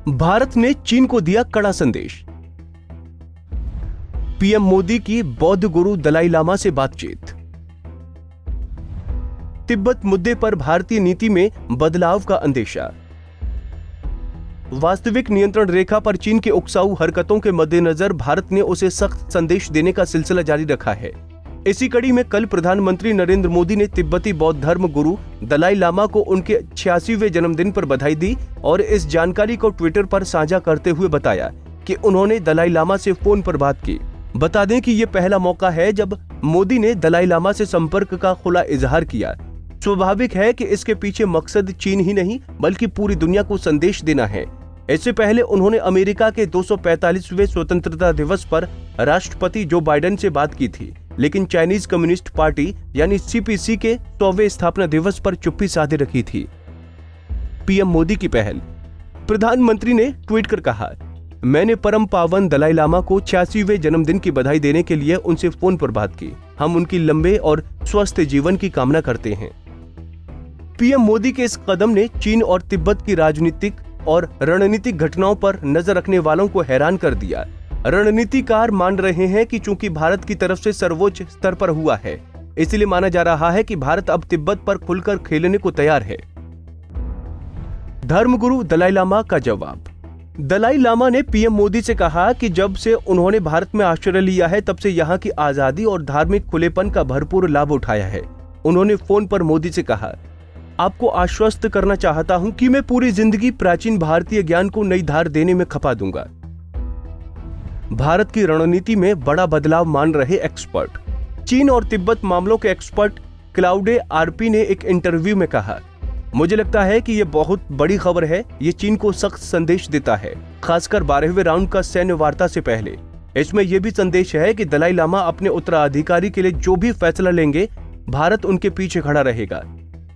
भारत ने चीन को दिया कड़ा संदेश। पीएम मोदी की बौद्ध गुरु दलाई लामा से बातचीत। तिब्बत मुद्दे पर भारतीय नीति में बदलाव का अंदेशा। वास्तविक नियंत्रण रेखा पर चीन के उकसाऊ हरकतों के मद्देनजर भारत ने उसे सख्त संदेश देने का सिलसिला जारी रखा है। इसी कड़ी में कल प्रधानमंत्री नरेंद्र मोदी ने तिब्बती बौद्ध धर्म गुरु दलाई लामा को उनके 86वें जन्मदिन पर बधाई दी और इस जानकारी को ट्विटर पर साझा करते हुए बताया कि उन्होंने दलाई लामा से फोन पर बात की। बता दें कि ये पहला मौका है जब मोदी ने दलाई लामा से संपर्क का खुला इजहार किया। स्वाभाविक है कि इसके पीछे मकसद चीन ही नहीं बल्कि पूरी दुनिया को संदेश देना है। इससे पहले उन्होंने अमेरिका के 245वें स्वतंत्रता दिवस पर राष्ट्रपति जो बाइडेन से बात की थी, लेकिन चाइनीज कम्युनिस्ट पार्टी यानी सीपीसी के 100वें स्थापना दिवस पर चुप्पी साधे रखी थी। पीएम मोदी की पहल। प्रधानमंत्री ने ट्वीट कर कहा, मैंने परम पावन दलाई लामा को 86वें जन्मदिन की बधाई देने के लिए उनसे फोन पर बात की। हम उनकी लंबे और स्वस्थ जीवन की कामना करते हैं। पीएम मोदी के इस कदम ने चीन और तिब्बत की राजनीतिक और रणनीतिक घटनाओं पर नजर रखने वालों को हैरान कर दिया। रणनीतिकार मान रहे हैं कि चूंकि भारत की तरफ से सर्वोच्च स्तर पर हुआ है, इसलिए माना जा रहा है कि भारत अब तिब्बत पर खुलकर खेलने को तैयार है। धर्मगुरु दलाई लामा का जवाब। दलाई लामा ने पीएम मोदी से कहा कि जब से उन्होंने भारत में आश्रय लिया है तब से यहाँ की आजादी और धार्मिक खुलेपन का भरपूर लाभ उठाया है। उन्होंने फोन पर मोदी से कहा, आपको आश्वस्त करना चाहता हूं कि मैं पूरी जिंदगी प्राचीन भारतीय ज्ञान को नई धार देने में खपा दूंगा। भारत की रणनीति में बड़ा बदलाव मान रहे एक्सपर्ट। चीन और तिब्बत मामलों के एक्सपर्ट क्लाउडे आरपी ने एक इंटरव्यू में कहा, मुझे लगता है कि यह बहुत बड़ी खबर है। ये चीन को सख्त संदेश देता है, खासकर 12वें राउंड का सैन्य वार्ता से पहले। इसमें यह भी संदेश है कि दलाई लामा अपने उत्तराधिकारी के लिए जो भी फैसला लेंगे, भारत उनके पीछे खड़ा रहेगा।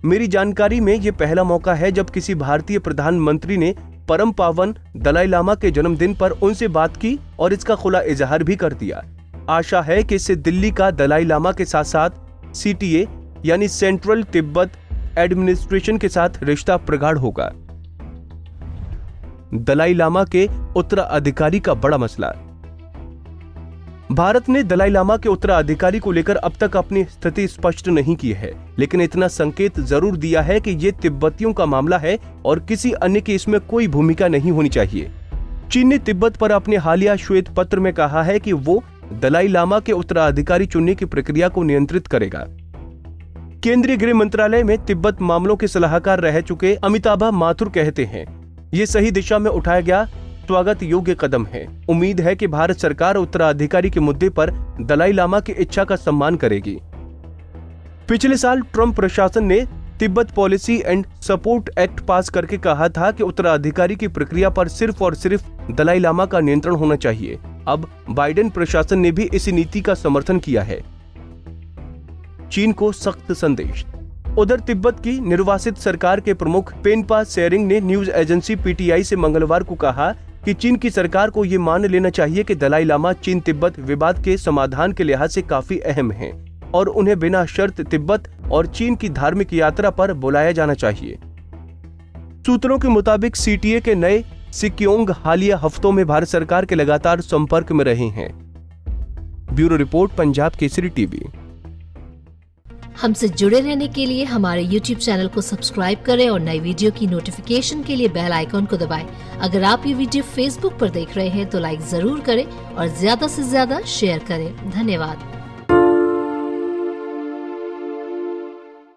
मेरी जानकारी में यह पहला मौका है जब किसी भारतीय प्रधानमंत्री ने परम पावन दलाई लामा के जन्मदिन पर उनसे बात की और इसका खुला इजहार भी कर दिया। आशा है कि इससे दिल्ली का दलाई लामा के साथ साथ सीटीए यानी सेंट्रल तिब्बत एडमिनिस्ट्रेशन के साथ रिश्ता प्रगाढ़ होगा। दलाई लामा के उत्तराधिकारी का बड़ा मसला। भारत ने दलाई लामा के उत्तराधिकारी को लेकर अब तक अपनी स्थिति स्पष्ट नहीं की है, लेकिन इतना संकेत जरूर दिया है कि ये तिब्बतियों का मामला है और किसी अन्य की इसमें कोई भूमिका नहीं होनी चाहिए। चीन ने तिब्बत पर अपने हालिया श्वेत पत्र में कहा है कि वो दलाई लामा के उत्तराधिकारी चुनने की प्रक्रिया को नियंत्रित करेगा। केंद्रीय गृह मंत्रालय में तिब्बत मामलों के सलाहकार रह चुके अमिताभा माथुर कहते हैं, ये सही दिशा में उठाया गया स्वागत योग्य कदम है। उम्मीद है कि भारत सरकार उत्तराधिकारी के मुद्दे पर दलाई लामा की इच्छा का सम्मान करेगी। पिछले साल ट्रंप प्रशासन ने Tibet policy and support act पास करके कहा था कि उत्तराधिकारी की प्रक्रिया पर सिर्फ और सिर्फ दलाई लामा का नियंत्रण होना चाहिए। अब बाइडेन प्रशासन ने भी इसी नीति का समर्थन किया है। चीन को सख्त संदेश। उधर तिब्बत की निर्वासित सरकार के प्रमुख पेनपा सेरिंग ने न्यूज एजेंसी पीटीआई से मंगलवार को कहा कि चीन की सरकार को ये मान लेना चाहिए कि दलाई लामा चीन तिब्बत विवाद के समाधान के लिहाज से काफी अहम हैं और उन्हें बिना शर्त तिब्बत और चीन की धार्मिक यात्रा पर बुलाया जाना चाहिए। सूत्रों के मुताबिक सीटीए के नए सिक्योंग हालिया हफ्तों में भारत सरकार के लगातार संपर्क में रहे हैं। Bureau report, Punjab Kesari TV. हमसे जुड़े रहने के लिए हमारे YouTube चैनल को सब्सक्राइब करें और नई वीडियो की नोटिफिकेशन के लिए बेल आइकॉन को दबाएं। अगर आप ये वीडियो Facebook पर देख रहे हैं तो लाइक जरूर करें और ज्यादा से ज्यादा शेयर करें। धन्यवाद।